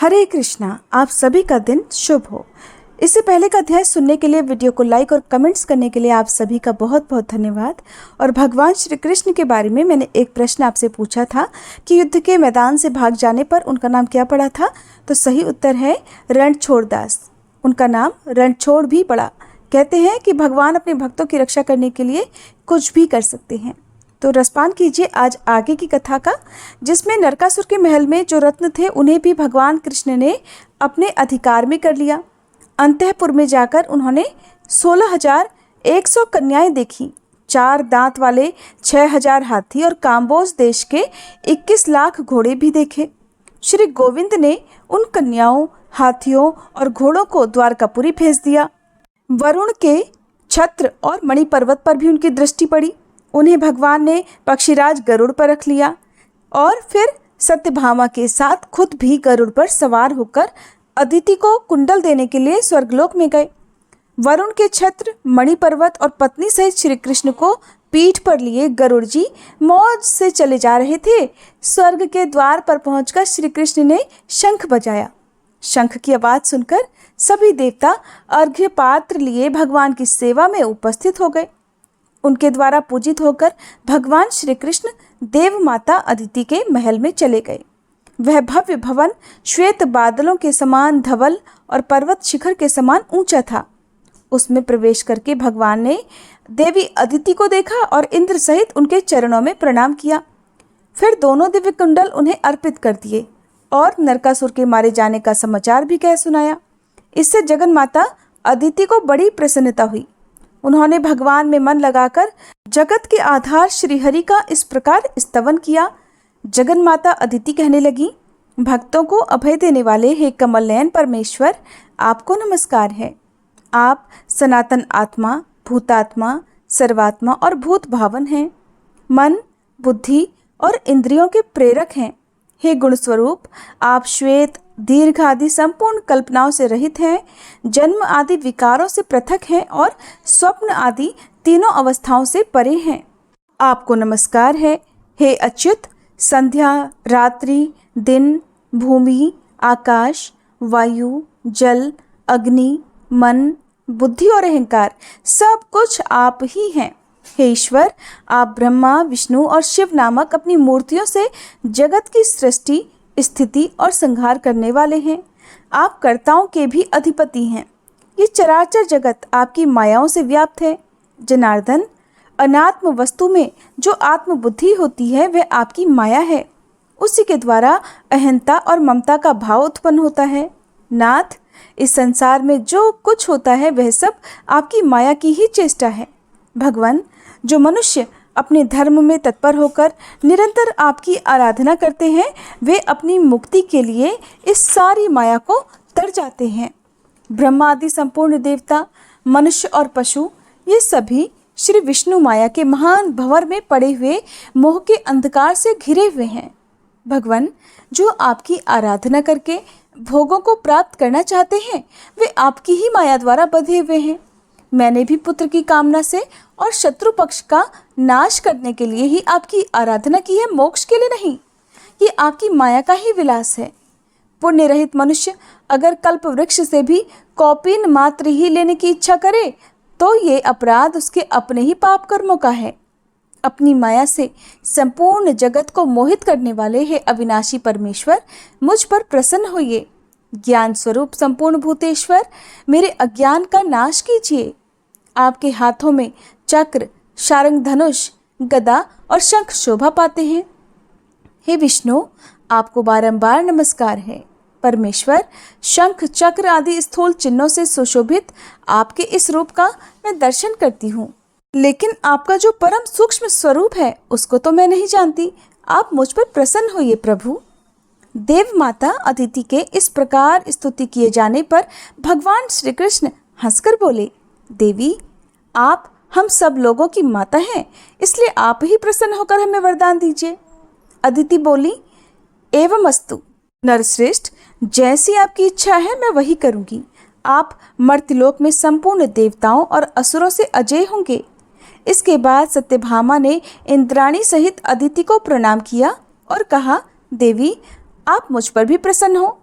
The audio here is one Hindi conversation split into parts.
हरे कृष्णा। आप सभी का दिन शुभ हो। इससे पहले का अध्याय सुनने के लिए, वीडियो को लाइक और कमेंट्स करने के लिए आप सभी का बहुत बहुत धन्यवाद। और भगवान श्री कृष्ण के बारे में मैंने एक प्रश्न आपसे पूछा था कि युद्ध के मैदान से भाग जाने पर उनका नाम क्या पड़ा था। तो सही उत्तर है रणछोड़दास। उनका नाम रणछोड़ भी पड़ा। कहते हैं कि भगवान अपने भक्तों की रक्षा करने के लिए कुछ भी कर सकते हैं। तो रसपान कीजिए आज आगे की कथा का, जिसमें नरकासुर के महल में जो रत्न थे उन्हें भी भगवान कृष्ण ने अपने अधिकार में कर लिया। अंतःपुर में जाकर उन्होंने 16,100 कन्याएं देखी, 4 दांत वाले 6,000 हाथी और काम्बोज देश के 21 लाख घोड़े भी देखे। श्री गोविंद ने उन कन्याओं, हाथियों और घोड़ों को द्वारकापुरी भेज दिया। वरुण के छत्र और मणि पर्वत पर भी उनकी दृष्टि पड़ी। उन्हें भगवान ने पक्षीराज गरुड़ पर रख लिया और फिर सत्यभामा के साथ खुद भी गरुड़ पर सवार होकर अदिति को कुंडल देने के लिए स्वर्गलोक में गए। वरुण के छत्र, मणि पर्वत और पत्नी सहित श्री कृष्ण को पीठ पर लिए गरुड़ जी मौज से चले जा रहे थे। स्वर्ग के द्वार पर पहुंचकर श्री कृष्ण ने शंख बजाया। शंख की आवाज सुनकर सभी देवता अर्घ्य पात्र लिए भगवान की सेवा में उपस्थित हो गए। उनके द्वारा पूजित होकर भगवान श्री कृष्ण देव माता अदिति के महल में चले गए। वह भव्य भवन श्वेत बादलों के समान धवल और पर्वत शिखर के समान ऊंचा था। उसमें प्रवेश करके भगवान ने देवी अदिति को देखा और इंद्र सहित उनके चरणों में प्रणाम किया। फिर दोनों दिव्य कुंडल उन्हें अर्पित कर दिए और नरकासुर के मारे जाने का समाचार भी कह सुनाया। इससे जगन माता अदिति को बड़ी प्रसन्नता हुई। उन्होंने भगवान में मन लगाकर जगत के आधार श्री हरि का इस प्रकार स्तवन किया। जगन माता अदिति कहने लगी, भक्तों को अभय देने वाले हे कमल नयन परमेश्वर, आपको नमस्कार है। आप सनातन आत्मा, भूतात्मा, सर्वात्मा और भूत भावन हैं। मन, बुद्धि और इंद्रियों के प्रेरक हैं। हे गुण स्वरूप, आप श्वेत, दीर्घ आदि संपूर्ण कल्पनाओं से रहित हैं, जन्म आदि विकारों से पृथक हैं और स्वप्न आदि तीनों अवस्थाओं से परे हैं। आपको नमस्कार है। हे अच्युत, संध्या, रात्रि, दिन, भूमि, आकाश, वायु, जल, अग्नि, मन, बुद्धि और अहंकार सब कुछ आप ही हैं। हे ईश्वर, आप ब्रह्मा, विष्णु और शिव नामक अपनी मूर्तियों से जगत की सृष्टि, स्थिति और संहार करने वाले हैं। आप कर्ताओं के भी अधिपति हैं। ये चराचर जगत आपकी मायाओं से व्याप्त है। जनार्दन, अनात्म वस्तु में जो आत्म बुद्धि होती है वह आपकी माया है। उसी के द्वारा अहंता और ममता का भाव उत्पन्न होता है। नाथ, इस संसार में जो कुछ होता है वह सब आपकी माया की ही चेष्टा है। भगवान, जो मनुष्य अपने धर्म में तत्पर होकर निरंतर आपकी आराधना करते हैं वे अपनी मुक्ति के लिए इस सारी माया को तर जाते हैं। ब्रह्मा आदि संपूर्ण देवता, मनुष्य और पशु, ये सभी श्री विष्णु माया के महान भंवर में पड़े हुए मोह के अंधकार से घिरे हुए हैं। भगवान, जो आपकी आराधना करके भोगों को प्राप्त करना चाहते हैं वे आपकी ही माया द्वारा बंधे हुए हैं। मैंने भी पुत्र की कामना से और शत्रु पक्ष का नाश करने के लिए ही आपकी आराधना की है, मोक्ष के लिए नहीं। ये आपकी माया का ही विलास है। पुण्य रहित मनुष्य अगर कल्प वृक्ष से भी कौपीन मात्र ही लेने की इच्छा करे तो ये अपराध उसके अपने ही पाप कर्मों का है। अपनी माया से संपूर्ण जगत को मोहित करने वाले हे अविनाशी परमेश्वर, मुझ पर प्रसन्न होइए। ज्ञान स्वरूप संपूर्ण भूतेश्वर, मेरे अज्ञान का नाश कीजिए। आपके हाथों में चक्र, शारंग धनुष, गदा और शंख शोभा पाते हैं। हे विष्णु, आपको बारंबार नमस्कार है। परमेश्वर, शंख, चक्र आदि स्थूल चिन्हों से सुशोभित आपके इस रूप का मैं दर्शन करती हूँ, लेकिन आपका जो परम सूक्ष्म स्वरूप है उसको तो मैं नहीं जानती। आप मुझ पर प्रसन्न होइए प्रभु। देव माता अदिति के इस प्रकार स्तुति किए जाने पर भगवान श्री कृष्ण हंसकर बोले, देवी, आप हम सब लोगों की माता हैं, इसलिए आप ही प्रसन्न होकर हमें वरदान दीजिए। अदिति बोली, एवमस्तु नरश्रेष्ठ, जैसी आपकी इच्छा है मैं वही करूंगी। आप मर्त्यलोक में संपूर्ण देवताओं और असुरों से अजय होंगे। इसके बाद सत्यभामा ने इंद्राणी सहित अदिति को प्रणाम किया और कहा, देवी, आप मुझ पर भी प्रसन्न हो।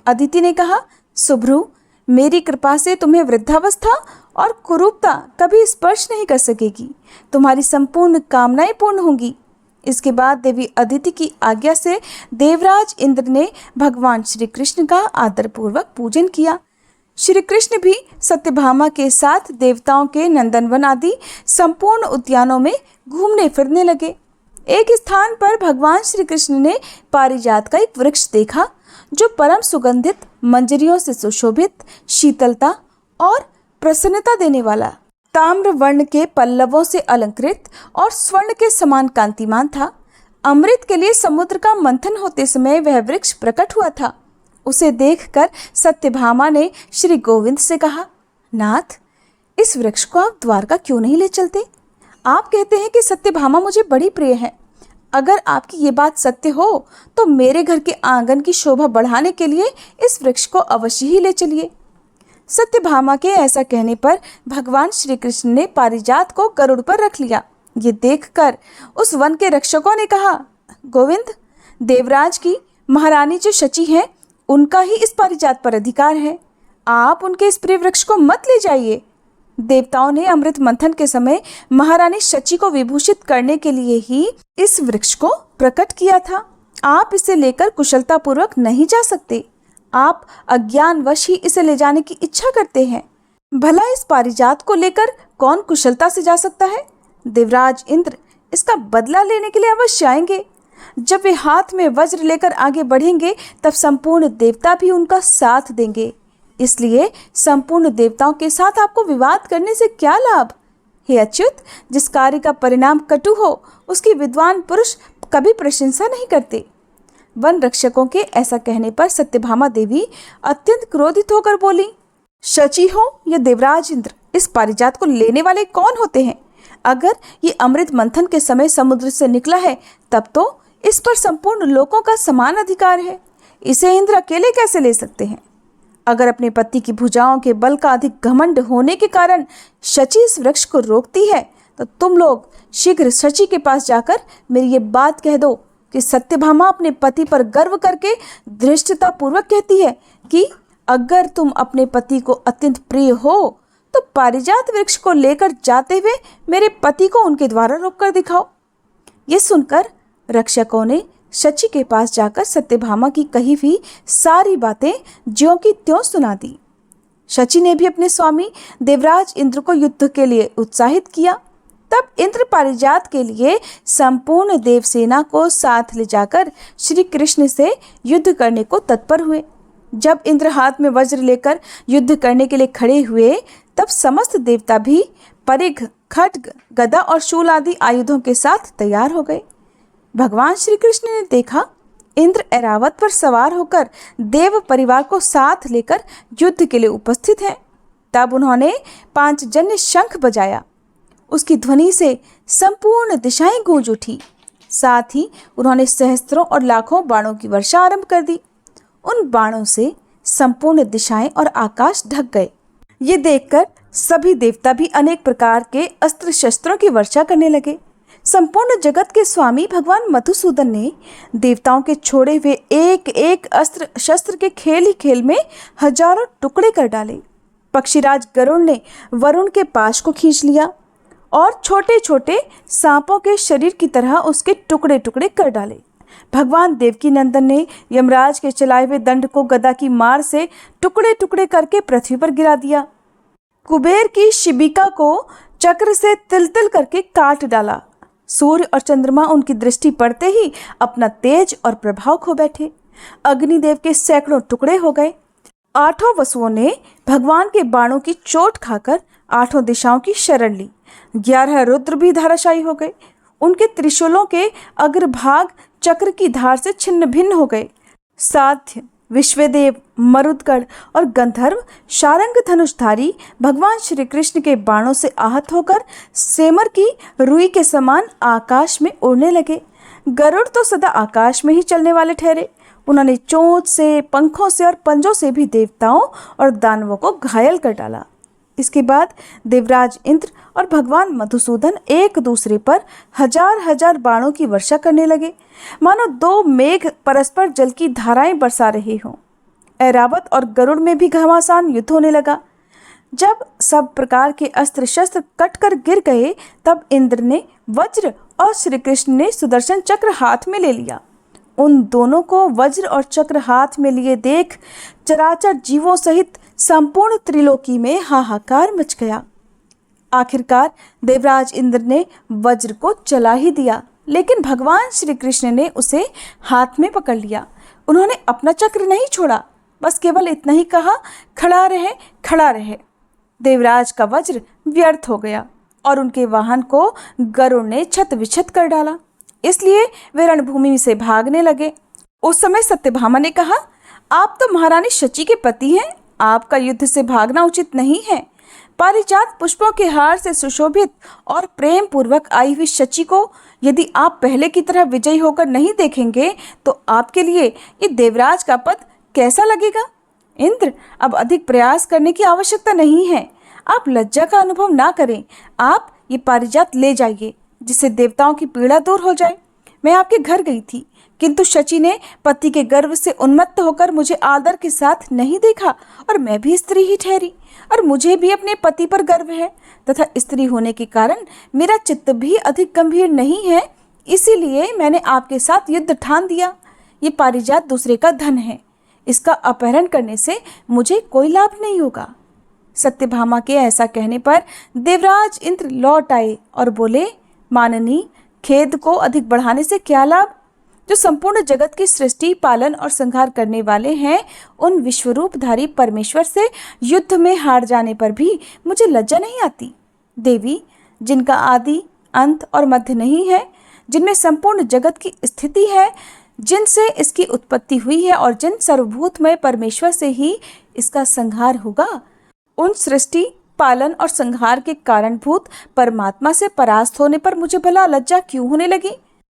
अदिति ने कहा, सुभ्रु, मेरी कृपा से तुम्हें वृद्धावस्था और कुरूपता कभी स्पर्श नहीं कर सकेगी। तुम्हारी संपूर्ण कामनाएं पूर्ण होंगी। इसके बाद देवी अदिति की आज्ञा से देवराज इंद्र ने भगवान श्री कृष्ण का आदरपूर्वक पूजन किया। श्री कृष्ण भी सत्यभामा के साथ देवताओं के नंदनवन आदि संपूर्ण उद्यानों में घूमने फिरने लगे। एक स्थान पर भगवान श्री कृष्ण ने पारिजात का एक वृक्ष देखा जो परम सुगंधित, मंजरियों से सुशोभित, शीतलता और प्रसन्नता देने वाला, ताम्र वर्ण के पल्लवों से अलंकृत और स्वर्ण के समान कांतिमान था। अमृत के लिए समुद्र का मंथन होते समय वह वृक्ष प्रकट हुआ था। उसे देखकर सत्यभामा ने श्री गोविंद से कहा, नाथ, इस वृक्ष को आप द्वारका क्यों नहीं ले चलते? आप कहते हैं कि सत्यभामा मुझे बड़ी प्रिय है। अगर आपकी ये बात सत्य हो तो मेरे घर के आंगन की शोभा बढ़ाने के लिए इस वृक्ष को अवश्य ही ले चलिए। सत्यभामा के ऐसा कहने पर भगवान श्री कृष्ण ने पारिजात को गरुड़ पर रख लिया। ये देखकर उस वन के रक्षकों ने कहा, गोविंद, देवराज की महारानी जो शची है, उनका ही इस पारिजात पर अधिकार है। आप उनके इस प्रिय वृक्ष को मत ले जाइए। देवताओं ने अमृत मंथन के समय महारानी शची को विभूषित करने के लिए ही इस वृक्ष को प्रकट किया था। आप इसे लेकर कुशलता पूर्वक नहीं जा सकते। आप अज्ञानवश ही इसे ले जाने की इच्छा करते हैं। भला इस पारिजात को लेकर कौन कुशलता से जा सकता है? देवराज इंद्र इसका बदला लेने के लिए अवश्य आएंगे। जब वे हाथ में वज्र लेकर आगे बढ़ेंगे तब संपूर्ण देवता भी उनका साथ देंगे। इसलिए संपूर्ण देवताओं के साथ आपको विवाद करने से क्या लाभ? हे अच्युत, जिस कार्य का परिणाम कटु हो उसकी विद्वान पुरुष कभी प्रशंसा नहीं करते। वन रक्षकों के ऐसा कहने पर सत्यभामा देवी अत्यंत क्रोधित होकर बोली, शची हो या देवराज इंद्र, इस पारिजात को लेने वाले कौन होते हैं? अगर ये अमृत मंथन के समय समुद्र से निकला है तब तो इस पर संपूर्ण लोगों का समान अधिकार है। इसे इंद्र अकेले कैसे ले सकते हैं? अगर अपने पति की भुजाओं के बल का अधिक घमंड होने के कारण शची इस वृक्ष को रोकती है तो तुम लोग शीघ्र शची के पास जाकर मेरी ये बात कह दो कि सत्यभामा अपने पति पर गर्व करके धृष्टता पूर्वक कहती है कि अगर तुम अपने पति को अत्यंत प्रिय हो तो पारिजात वृक्ष को लेकर जाते हुए मेरे पति को उनके द्वारा रोककर दिखाओ। ये सुनकर रक्षकों ने शची के पास जाकर सत्यभामा की कही हुई सारी बातें ज्यों की त्यों सुना दी। शची ने भी अपने स्वामी देवराज इंद्र को युद्ध के लिए उत्साहित किया। तब इंद्र पारिजात के लिए संपूर्ण देवसेना को साथ ले जाकर श्री कृष्ण से युद्ध करने को तत्पर हुए। जब इंद्र हाथ में वज्र लेकर युद्ध करने के लिए खड़े हुए तब समस्त देवता भी परिघ, खड्ग, गदा और शूल आदि आयुधों के साथ तैयार हो गए। भगवान श्री कृष्ण ने देखा इंद्र ऐरावत पर सवार होकर देव परिवार को साथ लेकर युद्ध के लिए उपस्थित हैं। तब उन्होंने पांचजन्य शंख बजाया। उसकी ध्वनि से संपूर्ण दिशाएं गूंज उठी। साथ ही उन्होंने सहस्त्रों और लाखों बाणों की वर्षा आरंभ कर दी। उन बाणों से संपूर्ण दिशाएं और आकाश ढक गए। ये देखकर सभी देवता भी अनेक प्रकार के अस्त्र शस्त्रों की वर्षा करने लगे। संपूर्ण जगत के स्वामी भगवान मधुसूदन ने देवताओं के छोड़े हुए एक एक अस्त्र शस्त्र के खेल ही खेल में हजारों टुकड़े कर डाले। पक्षीराज गरुड़ ने वरुण के पाश को खींच लिया और छोटे छोटे सांपों के शरीर की तरह उसके टुकड़े टुकड़े कर डाले। भगवान देवकी नंदन ने यमराज के चलाए हुए दंड को गदा की मार से टुकड़े टुकड़े करके पृथ्वी पर गिरा दिया। कुबेर की शिबिका को चक्र से तिल तिल करके काट डाला। सूर्य और चंद्रमा उनकी दृष्टि पड़ते ही अपना तेज और प्रभाव खो बैठे। अग्निदेव के सैकड़ों टुकड़े हो गए। आठों वसुओं ने भगवान के बाणों की चोट खाकर आठों दिशाओं की शरण ली। 11 रुद्र भी धाराशायी हो गए। उनके त्रिशूलों के अग्रभाग चक्र की धार से छिन्न भिन्न हो गए। साध्य, विश्वदेव, मरुदगढ़ और गंधर्व शारंग धनुषधारी भगवान श्री कृष्ण के बाणों से आहत होकर सेमर की रुई के समान आकाश में उड़ने लगे। गरुड़ तो सदा आकाश में ही चलने वाले ठहरे। उन्होंने चोंच से, पंखों से और पंजों से भी देवताओं और दानवों को घायल कर डाला। इसके बाद देवराज इंद्र और भगवान मधुसूदन एक दूसरे पर हजार हजार बाणों की वर्षा करने लगे, मानो दो मेघ परस्पर जल की धाराएं बरसा रहे हों। ऐरावत और गरुड़ में भी घमासान युद्ध होने लगा। जब सब प्रकार के अस्त्र शस्त्र कटकर गिर गए, तब इंद्र ने वज्र और श्री कृष्ण ने सुदर्शन चक्र हाथ में ले लिया। उन दोनों को वज्र और चक्र हाथ में लिए देख चराचर जीवों सहित संपूर्ण त्रिलोकी में हाहाकार मच गया। आखिरकार देवराज इंद्र ने वज्र को चला ही दिया, लेकिन भगवान श्री कृष्ण ने उसे हाथ में पकड़ लिया। उन्होंने अपना चक्र नहीं छोड़ा, बस केवल इतना ही कहा, खड़ा रहे, खड़ा रहे। देवराज का वज्र व्यर्थ हो गया और उनके वाहन को गरुड़ ने छत विछत कर डाला। इसलिए वे रणभूमि से भागने लगे। उस समय सत्यभामा ने कहा, आप तो महारानी शची के पति हैं, आपका युद्ध से भागना उचित नहीं है। पारिजात पुष्पों के हार से सुशोभित और प्रेम पूर्वक आई हुई शची को यदि आप पहले की तरह विजयी होकर नहीं देखेंगे तो आपके लिए ये देवराज का पद कैसा लगेगा। इंद्र, अब अधिक प्रयास करने की आवश्यकता नहीं है। आप लज्जा का अनुभव ना करें। आप ये पारिजात ले जाइए, जिससे देवताओं की पीड़ा दूर हो जाए। मैं आपके घर गई थी, किंतु शची ने पति के गर्व से उन्मत्त होकर मुझे आदर के साथ नहीं देखा और मैं भी स्त्री ही ठहरी। और मुझे भी अपने पति पर गर्व है तथा स्त्री होने के कारण मेरा चित्त भी अधिक गंभीर नहीं है। इसीलिए मैंने आपके साथ युद्ध ठान दिया। ये पारिजात दूसरे का धन है, इसका अपहरण करने से मुझे कोई लाभ नहीं होगा। सत्यभामा के ऐसा कहने पर देवराज इंद्र लौट आए और बोले, माननी, खेद को अधिक बढ़ाने से क्या लाभ। जो संपूर्ण जगत की सृष्टि, पालन और संहार करने वाले हैं, उन विश्वरूपधारी परमेश्वर से युद्ध में हार जाने पर भी मुझे लज्जा नहीं आती। देवी, जिनका आदि, अंत और मध्य नहीं है, जिनमें संपूर्ण जगत की स्थिति है, जिनसे इसकी उत्पत्ति हुई है और जिन सर्वभूतमय परमेश्वर से ही इसका संहार होगा, उन सृष्टि, पालन और संहार के कारणभूत परमात्मा से परास्त होने पर मुझे भला लज्जा क्यों होने लगी।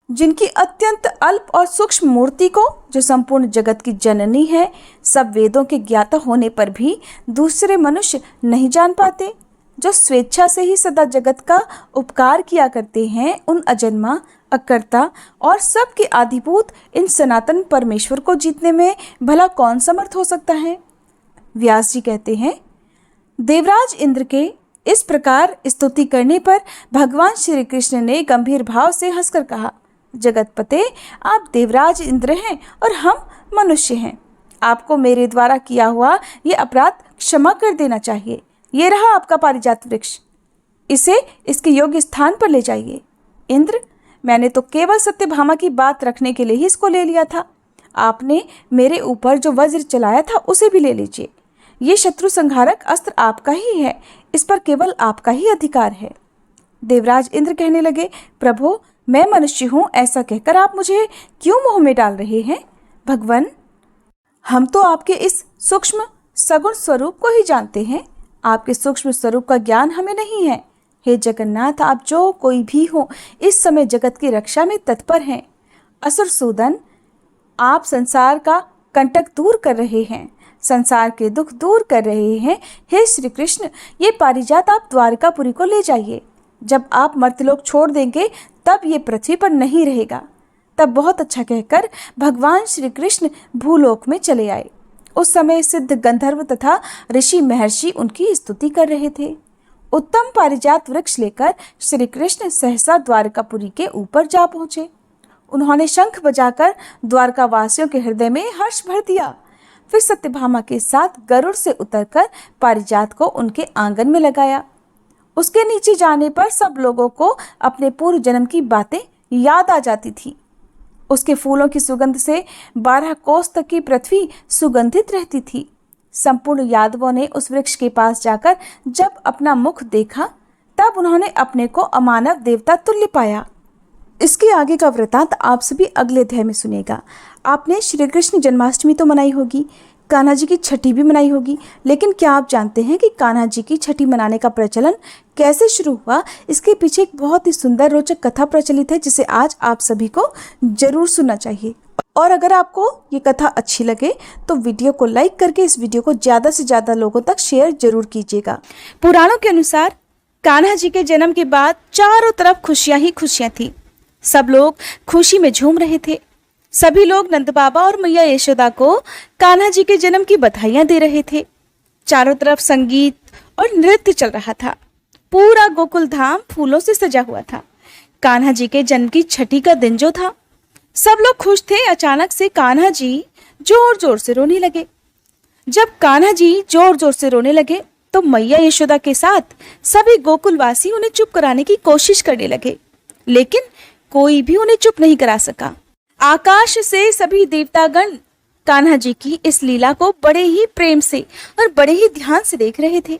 जिनकी अत्यंत अल्प और सूक्ष्म मूर्ति को, जो संपूर्ण जगत की जननी है, सब वेदों के ज्ञाता होने पर भी दूसरे मनुष्य नहीं जान पाते, जो स्वेच्छा से ही सदा जगत का उपकार किया करते हैं, उन अजन्मा, अकर्ता और सबके आदिभूत इन सनातन परमेश्वर को जीतने में भला कौन समर्थ हो सकता है। व्यास जी कहते हैं, देवराज इंद्र के इस प्रकार स्तुति करने पर भगवान श्री कृष्ण ने गंभीर भाव से हंसकर कहा, जगतपते, आप देवराज इंद्र हैं और हम मनुष्य हैं। आपको मेरे द्वारा किया हुआ ये अपराध क्षमा कर देना चाहिए। ये रहा आपका पारिजात वृक्ष, इसे इसके योग्य स्थान पर ले जाइए। इंद्र, मैंने तो केवल सत्यभामा की बात रखने के लिए ही इसको ले लिया था। आपने मेरे ऊपर जो वज्र चलाया था उसे भी ले लीजिए। ये शत्रु संहारक अस्त्र आपका ही है, इस पर केवल आपका ही अधिकार है। देवराज इंद्र कहने लगे, प्रभु, मैं मनुष्य हूँ, ऐसा कहकर आप मुझे क्यों मोह में डाल रहे हैं। भगवान, हम तो आपके इस सूक्ष्म सगुण स्वरूप को ही जानते हैं, आपके सूक्ष्म स्वरूप का ज्ञान हमें नहीं है। हे जगन्नाथ, आप जो कोई भी हो, इस समय जगत की रक्षा में तत्पर हैं। असुर सूदन, आप संसार का कंटक दूर कर रहे हैं, संसार के दुख दूर कर रहे हैं। हे श्री कृष्ण, ये पारिजात आप द्वारकापुरी को ले जाइए। जब आप मर्त्यलोक छोड़ देंगे तब ये पृथ्वी पर नहीं रहेगा। तब बहुत अच्छा कहकर भगवान श्री कृष्ण भूलोक में चले आए। उस समय सिद्ध गंधर्व तथा ऋषि महर्षि उनकी स्तुति कर रहे थे। उत्तम पारिजात वृक्ष लेकर श्री कृष्ण सहसा द्वारकापुरी के ऊपर जा पहुंचे। उन्होंने शंख बजाकर द्वारका वासियों के हृदय में हर्ष भर दिया। फिर सत्यभामा के साथ गरुड़ से उतरकर पारिजात को उनके आंगन में लगाया। उसके नीचे जाने पर सब लोगों को अपने पूर्व जन्म की बातें याद आ जाती थी। उसके फूलों की सुगंध से 12 कोस तक की पृथ्वी सुगंधित रहती थी। संपूर्ण यादवों ने उस वृक्ष के पास जाकर जब अपना मुख देखा, तब उन्होंने अपने को अमानव देवता तुल्य पाया। इसके आगे का वृतांत आप सभी अगले अध्याय में सुनेगा। आपने श्री कृष्ण जन्माष्टमी तो मनाई होगी, कान्हा जी की छठी भी मनाई होगी, लेकिन क्या आप जानते हैं कि कान्हा जी की छठी मनाने का प्रचलन कैसे शुरू हुआ? इसके पीछे एक बहुत ही सुंदर रोचक कथा प्रचलित है, जिसे आज आप सभी को जरूर सुनना चाहिए। और अगर आपको ये कथा अच्छी लगे तो वीडियो को लाइक करके इस वीडियो को ज़्यादा से ज़्यादा लोगों तक शेयर जरूर कीजिएगा। पुराणों के अनुसार कान्हा जी के जन्म के बाद चारों तरफ खुशियां ही खुशियां थी। सब लोग खुशी में झूम रहे थे। सभी लोग नंद बाबा और मैया यशोदा को कान्हा जी के जन्म की बधाइयां दे रहे थे। चारों तरफ संगीत और नृत्य चल रहा था। पूरा गोकुल धाम फूलों से सजा हुआ था। कान्हा जी के जन्म की छठी का दिन जो था, सब लोग खुश थे। अचानक से कान्हा जी जोर जोर से रोने लगे। जब कान्हा जी जोर जोर से रोने लगे तो मैया यशोदा के साथ सभी गोकुलवासी उन्हें चुप कराने की कोशिश करने लगे, लेकिन कोई भी उन्हें चुप नहीं करा सका। आकाश से सभी देवतागण कान्हा जी की इस लीला को बड़े ही प्रेम से और बड़े ही ध्यान से देख रहे थे।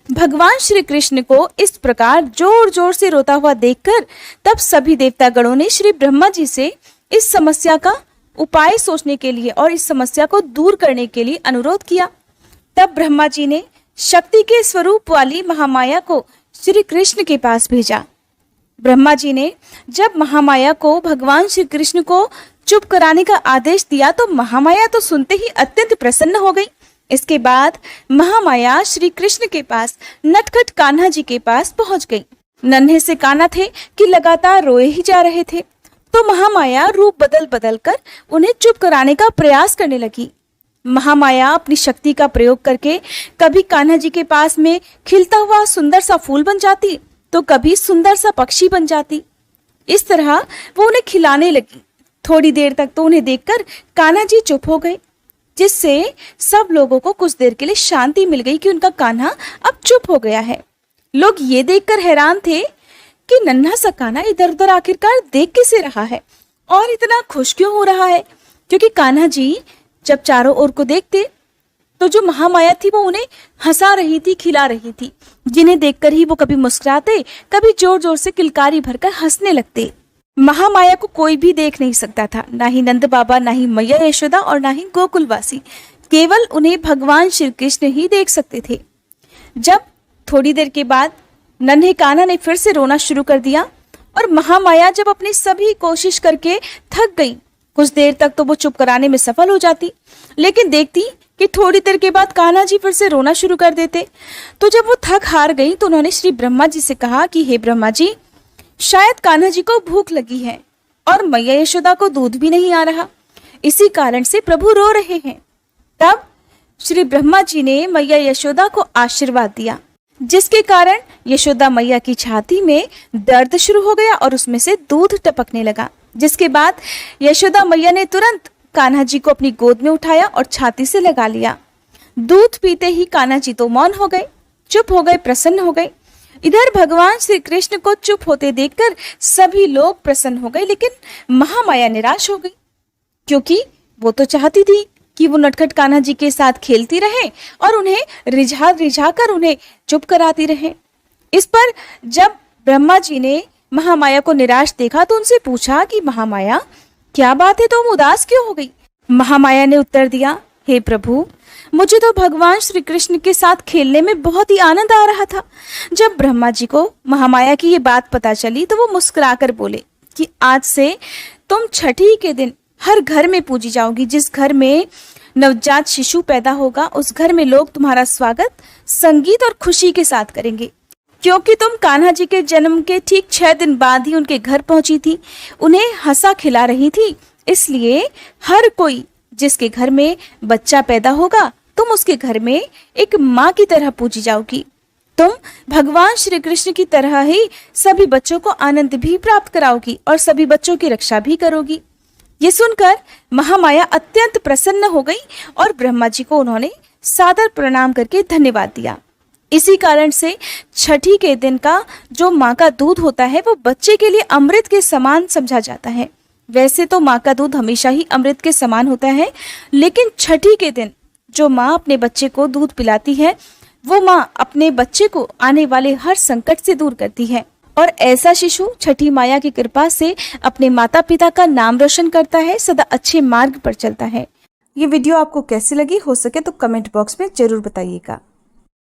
भगवान श्री कृष्ण को इस प्रकार जोर जोर से रोता हुआ देखकर तब सभी देवतागणों ने श्री ब्रह्मा जी से इस समस्या का उपाय सोचने के लिए और इस समस्या को दूर करने के लिए अनुरोध किया। तब ब्रह्मा जी ने शक्ति के स्वरूप वाली महामाया को श्री कृष्ण के पास भेजा। ब्रह्मा जी ने जब महामाया को भगवान श्री कृष्ण को चुप कराने का आदेश दिया तो महामाया तो सुनते ही अत्यंत प्रसन्न हो गई। इसके बाद महामाया श्री कृष्ण के पास नटखट कान्हा जी के पास पहुंच गई। नन्हे से कान्हा थे कि लगातार रोए ही जा रहे थे, तो महामाया रूप बदल बदल कर उन्हें चुप कराने का प्रयास करने लगी। महामाया अपनी शक्ति का प्रयोग करके कभी कान्हा जी के पास में खिलता हुआ सुंदर सा फूल बन जाती तो कभी सुंदर सा पक्षी बन जाती। इस तरह वो उन्हें खिलाने लगी। थोड़ी देर तक तो उन्हें देखकर कान्हा जी चुप हो गए, जिससे सब लोगों को कुछ देर के लिए शांति मिल गई कि उनका कान्हा अब चुप हो गया है। लोग ये देखकर हैरान थे कि नन्हा सा कान्हा इधर उधर आखिरकार देख कैसे रहा है और इतना खुश क्यों हो रहा है, क्योंकि कान्हा जी जब चारों ओर को देखते तो जो महामाया थी वो उन्हें हंसा रही थी, खिला रही थी, जिन्हें देखकर ही वो कभी मुस्कुराते, कभी जोर जोर से किलकारी भरकर हंसने लगते। महामाया को कोई भी देख नहीं सकता था, ना ही नंद बाबा, ना ही मैया यशोदा और ना ही गोकुलवासी। केवल उन्हें भगवान श्री कृष्ण ही देख सकते थे। जब थोड़ी देर के बाद नन्हे कान्हा ने फिर से रोना शुरू कर दिया और महामाया जब अपनी सभी कोशिश करके थक गई, कुछ देर तक तो वो चुप कराने में सफल हो जाती, लेकिन देखती कि थोड़ी देर के बाद कान्हा जी फिर से रोना शुरू कर देते। तो जब वो थक हार गई तो उन्होंने श्री ब्रह्मा जी से कहा कि हे ब्रह्मा जी, शायद कान्हा जी को भूख लगी है और मैया यशोदा को दूध भी नहीं आ रहा, इसी कारण से प्रभु रो रहे हैं। तब श्री ब्रह्मा जी ने मैया यशोदा को आशीर्वाद दिया, जिसके कारण यशोदा मैया की छाती में दर्द शुरू हो गया और उसमें से दूध टपकने लगा। जिसके बाद यशोदा मैया ने तुरंत कान्हा जी को अपनी गोद में उठाया और छाती से लगा लिया। दूध पीते ही कान्हा जी तो मौन हो गए, चुप हो गए, प्रसन्न हो गए। इधर भगवान श्री कृष्ण को चुप होते देखकर सभी लोग प्रसन्न हो गए, लेकिन महामाया निराश हो गई, क्योंकि वो तो चाहती थी कि वो नटखट कान्हा जी के साथ खेलती रहे और उन्हें रिझा रिझा कर उन्हें चुप कराती रहे। इस पर जब ब्रह्मा जी ने महामाया को निराश देखा तो उनसे पूछा कि महामाया, क्या बात है, तुम उदास क्यों हो गई? महामाया ने उत्तर दिया, हे प्रभु, मुझे तो भगवान श्री कृष्ण के साथ खेलने में बहुत ही आनंद आ रहा था। जब ब्रह्मा जी को महामाया की ये बात पता चली तो वो मुस्कुराकर बोले कि आज से तुम छठी के दिन हर घर में पूजी जाओगी। जिस घर में नवजात शिशु पैदा होगा उस घर में लोग तुम्हारा स्वागत संगीत और खुशी के साथ करेंगे, क्योंकि तुम कान्हा जी के जन्म के ठीक 6 दिन बाद ही उनके घर पहुंची थी, उन्हें हंसा खिला रही थी। इसलिए हर कोई जिसके घर में बच्चा पैदा होगा तुम उसके घर में एक माँ की तरह पूजी जाओगी। तुम भगवान श्री कृष्ण की तरह ही सभी बच्चों को आनंद भी प्राप्त कराओगी और सभी बच्चों की रक्षा भी करोगी। ये सुनकर महामाया अत्यंत प्रसन्न हो गई और ब्रह्मा जी को उन्होंने सादर प्रणाम करके धन्यवाद दिया। इसी कारण से छठी के दिन का जो माँ का दूध होता है वो बच्चे के लिए अमृत के समान समझा जाता है। वैसे तो माँ का दूध हमेशा ही अमृत के समान होता है, लेकिन छठी के दिन जो माँ अपने बच्चे को दूध पिलाती है वो माँ अपने बच्चे को आने वाले हर संकट से दूर करती है और ऐसा शिशु छठी माया की कृपा से अपने माता पिता का नाम रोशन करता है, सदा अच्छे मार्ग पर चलता है। ये वीडियो आपको कैसी लगी, हो सके तो कमेंट बॉक्स में जरूर बताइएगा।